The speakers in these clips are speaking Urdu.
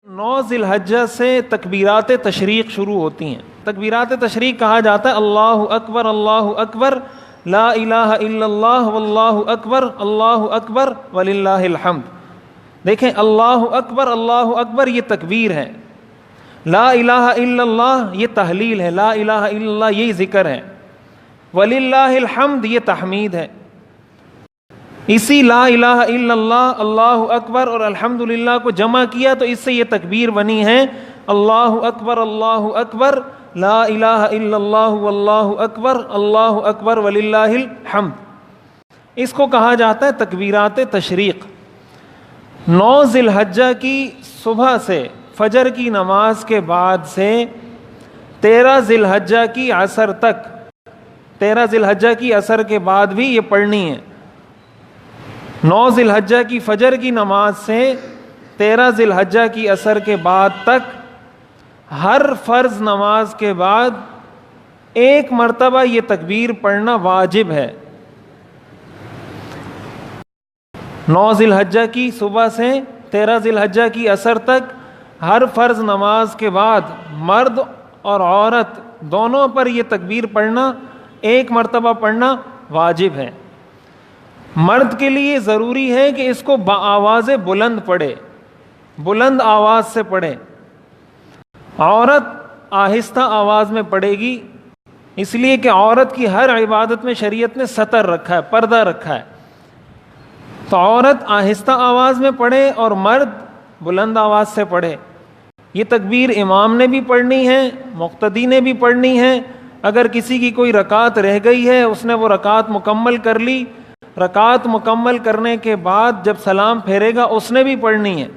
9 ذی الحجہ سے تکبیرات تشریق شروع ہوتی ہیں۔ تکبیرات تشریق کہا جاتا ہے اللہ اکبر لا الہ الا اللہ واللہ اکبر وللہ الحمد۔ دیکھیں اللہ اکبر یہ تکبیر ہے، لا الہ الا اللہ یہ تحلیل ہے، لا الہ الا اللہ یہ ذکر ہے، وللہ الحمد یہ تحمید ہے۔ اسی لا الہ الا اللہ، اللہ اکبر اور الحمدللہ کو جمع کیا تو اس سے یہ تکبیر بنی ہے اللہ اکبر لا الہ الا اللہ واللہ اکبر وللہ الحمد۔ اس کو کہا جاتا ہے تکبیرات تشریق۔ 9 ذی الحجہ کی صبح سے فجر کی نماز کے بعد سے 13 ذی الحجہ کی عصر تک، 13 ذی الحجہ کی عصر کے بعد بھی یہ پڑھنی ہے۔ 9 ذی الحجہ کی فجر کی نماز سے 13 ذی الحجہ کی عصر کے بعد تک ہر فرض نماز کے بعد ایک مرتبہ یہ تکبیر پڑھنا واجب ہے۔ 9 ذی الحجہ کی صبح سے 13 ذی الحجہ کی عصر تک ہر فرض نماز کے بعد مرد اور عورت دونوں پر یہ تکبیر پڑھنا، ایک مرتبہ پڑھنا واجب ہے۔ مرد کے لیے ضروری ہے کہ اس کو بآواز بلند پڑھے، بلند آواز سے پڑھے۔ عورت آہستہ آواز میں پڑھے گی، اس لیے کہ عورت کی ہر عبادت میں شریعت نے ستر رکھا ہے، پردہ رکھا ہے۔ تو عورت آہستہ آواز میں پڑھے اور مرد بلند آواز سے پڑھے۔ یہ تکبیر امام نے بھی پڑھنی ہے، مقتدی نے بھی پڑھنی ہے۔ اگر کسی کی کوئی رکعت رہ گئی ہے، اس نے وہ رکعت مکمل کر لی، رکعت مکمل کرنے کے بعد جب سلام پھیرے گا اس نے بھی پڑھنی ہے۔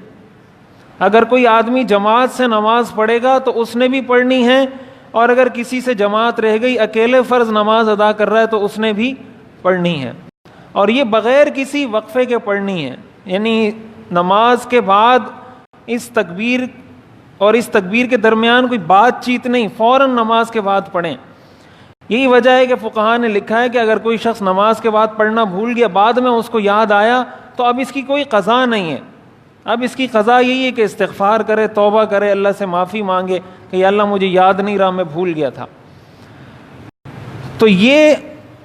اگر کوئی آدمی جماعت سے نماز پڑھے گا تو اس نے بھی پڑھنی ہے، اور اگر کسی سے جماعت رہ گئی، اکیلے فرض نماز ادا کر رہا ہے تو اس نے بھی پڑھنی ہے۔ اور یہ بغیر کسی وقفے کے پڑھنی ہے، یعنی نماز کے بعد اس تکبیر اور اس تکبیر کے درمیان کوئی بات چیت نہیں، فوراً نماز کے بعد پڑھیں۔ یہی وجہ ہے کہ فقہاء نے لکھا ہے کہ اگر کوئی شخص نماز کے بعد پڑھنا بھول گیا، بعد میں اس کو یاد آیا، تو اب اس کی کوئی قضا نہیں ہے۔ اب اس کی قضا یہی ہے کہ استغفار کرے، توبہ کرے، اللہ سے معافی مانگے کہ یا اللہ مجھے یاد نہیں رہا، میں بھول گیا تھا۔ تو یہ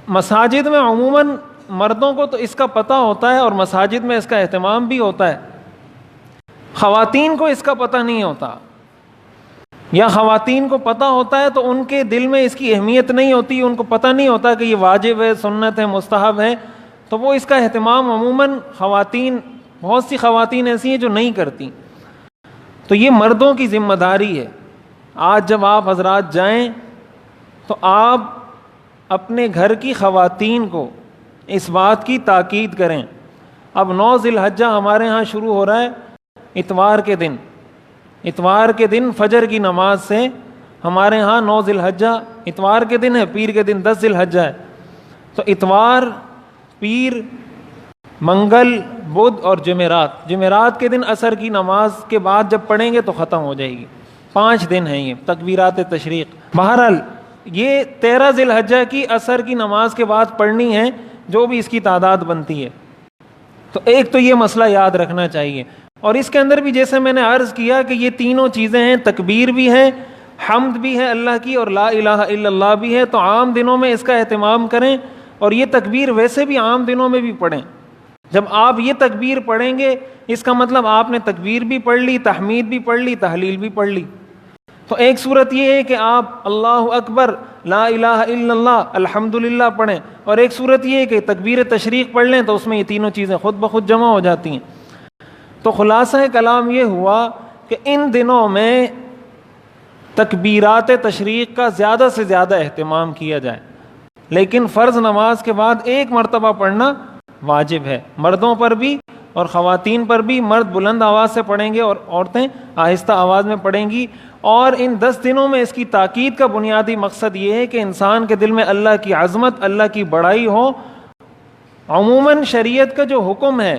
مساجد میں عموماً مردوں کو تو اس کا پتہ ہوتا ہے اور مساجد میں اس کا اہتمام بھی ہوتا ہے، خواتین کو اس کا پتہ نہیں ہوتا، یا خواتین کو پتہ ہوتا ہے تو ان کے دل میں اس کی اہمیت نہیں ہوتی، ان کو پتہ نہیں ہوتا کہ یہ واجب ہے، سنت ہے، مستحب ہے، تو وہ اس کا اہتمام عموماً خواتین، بہت سی خواتین ایسی ہیں جو نہیں کرتی۔ تو یہ مردوں کی ذمہ داری ہے۔ آج جب آپ حضرات جائیں تو آپ اپنے گھر کی خواتین کو اس بات کی تاکید کریں۔ اب 9 ذی الحجہ ہمارے ہاں شروع ہو رہا ہے اتوار کے دن فجر کی نماز سے، ہمارے ہاں 9 ذی الحجہ اتوار کے دن ہے، پیر کے دن 10 ذی الحجہ ہے۔ تو اتوار، پیر، منگل، بدھ اور جمعرات کے دن عصر کی نماز کے بعد جب پڑھیں گے تو ختم ہو جائے گی۔ 5 دن ہیں یہ تکبیرات تشریق۔ بہرحال یہ 13 ذی الحجہ کی عصر کی نماز کے بعد پڑھنی ہے، جو بھی اس کی تعداد بنتی ہے۔ تو ایک تو یہ مسئلہ یاد رکھنا چاہیے، اور اس کے اندر بھی جیسے میں نے عرض کیا کہ یہ تینوں چیزیں ہیں، تکبیر بھی ہے، حمد بھی ہے اللہ کی، اور لا الہ الا اللہ بھی ہے۔ تو عام دنوں میں اس کا اہتمام کریں، اور یہ تکبیر ویسے بھی عام دنوں میں بھی پڑھیں۔ جب آپ یہ تکبیر پڑھیں گے، اس کا مطلب آپ نے تکبیر بھی پڑھ لی، تحمید بھی پڑھ لی، تحلیل بھی پڑھ لی۔ تو ایک صورت یہ ہے کہ آپ اللہ اکبر لا الہ الا اللہ الحمدللہ پڑھیں، اور ایک صورت یہ ہے کہ تکبیر تشریق پڑھ لیں، تو اس میں یہ تینوں چیزیں خود بخود جمع ہو جاتی ہیں۔ تو خلاصہ کلام یہ ہوا کہ ان دنوں میں تکبیرات تشریق کا زیادہ سے زیادہ اہتمام کیا جائے، لیکن فرض نماز کے بعد ایک مرتبہ پڑھنا واجب ہے، مردوں پر بھی اور خواتین پر بھی۔ مرد بلند آواز سے پڑھیں گے اور عورتیں آہستہ آواز میں پڑھیں گی۔ اور ان 10 دنوں میں اس کی تاکید کا بنیادی مقصد یہ ہے کہ انسان کے دل میں اللہ کی عظمت، اللہ کی بڑائی ہو۔ عموماً شریعت کا جو حکم ہے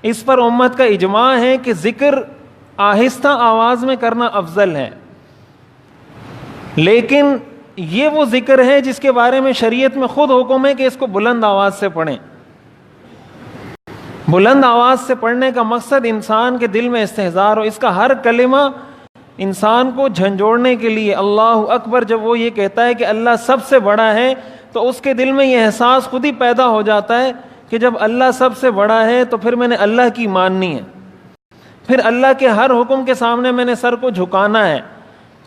اس پر امت کا اجماع ہے کہ ذکر آہستہ آواز میں کرنا افضل ہے، لیکن یہ وہ ذکر ہے جس کے بارے میں شریعت میں خود حکم ہے کہ اس کو بلند آواز سے پڑھیں۔ بلند آواز سے پڑھنے کا مقصد انسان کے دل میں استحضار ہو، اس کا ہر کلمہ انسان کو جھنجھوڑنے کے لیے۔ اللہ اکبر جب وہ یہ کہتا ہے کہ اللہ سب سے بڑا ہے تو اس کے دل میں یہ احساس خود ہی پیدا ہو جاتا ہے کہ جب اللہ سب سے بڑا ہے تو پھر میں نے اللہ کی ماننی ہے، پھر اللہ کے ہر حکم کے سامنے میں نے سر کو جھکانا ہے۔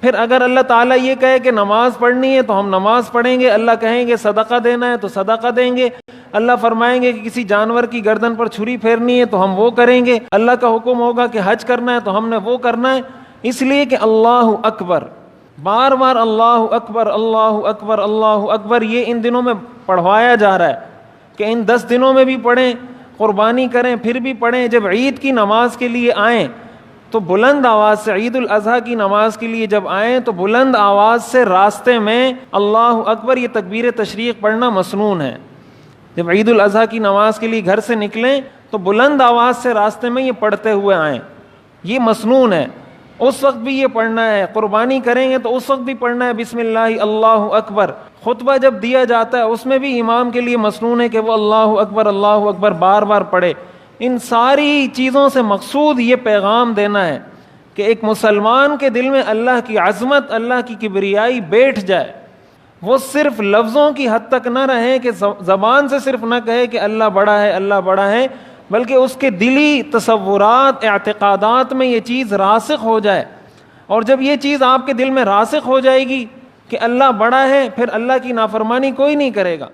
پھر اگر اللہ تعالیٰ یہ کہے کہ نماز پڑھنی ہے تو ہم نماز پڑھیں گے، اللہ کہیں گے صدقہ دینا ہے تو صدقہ دیں گے، اللہ فرمائیں گے کہ کسی جانور کی گردن پر چھری پھیرنی ہے تو ہم وہ کریں گے، اللہ کا حکم ہوگا کہ حج کرنا ہے تو ہم نے وہ کرنا ہے۔ اس لیے کہ اللہ اکبر، بار بار اللہ اکبر اللہ اکبر اللہ اکبر، یہ ان دنوں میں پڑھوایا جا رہا ہے کہ ان 10 دنوں میں بھی پڑھیں، قربانی کریں، پھر بھی پڑھیں۔ جب عید کی نماز کے لیے آئیں تو بلند آواز سے، عید الاضحیٰ کی نماز کے لیے جب آئیں تو بلند آواز سے راستے میں اللہ اکبر یہ تکبیر تشریق پڑھنا مسنون ہے۔ جب عید الاضحیٰ کی نماز کے لیے گھر سے نکلیں تو بلند آواز سے راستے میں یہ پڑھتے ہوئے آئیں، یہ مسنون ہے۔ اس وقت بھی یہ پڑھنا ہے، قربانی کریں گے تو اس وقت بھی پڑھنا ہے بسم اللہ اللہ اکبر۔ خطبہ جب دیا جاتا ہے اس میں بھی امام کے لیے مسنون ہے کہ وہ اللہ اکبر بار بار پڑھے۔ ان ساری چیزوں سے مقصود یہ پیغام دینا ہے کہ ایک مسلمان کے دل میں اللہ کی عظمت، اللہ کی کبریائی بیٹھ جائے، وہ صرف لفظوں کی حد تک نہ رہے کہ زبان سے صرف نہ کہے کہ اللہ بڑا ہے اللہ بڑا ہے، بلکہ اس کے دلی تصورات اعتقادات میں یہ چیز راسخ ہو جائے۔ اور جب یہ چیز آپ کے دل میں راسخ ہو جائے گی کہ اللہ بڑا ہے، پھر اللہ کی نافرمانی کوئی نہیں کرے گا۔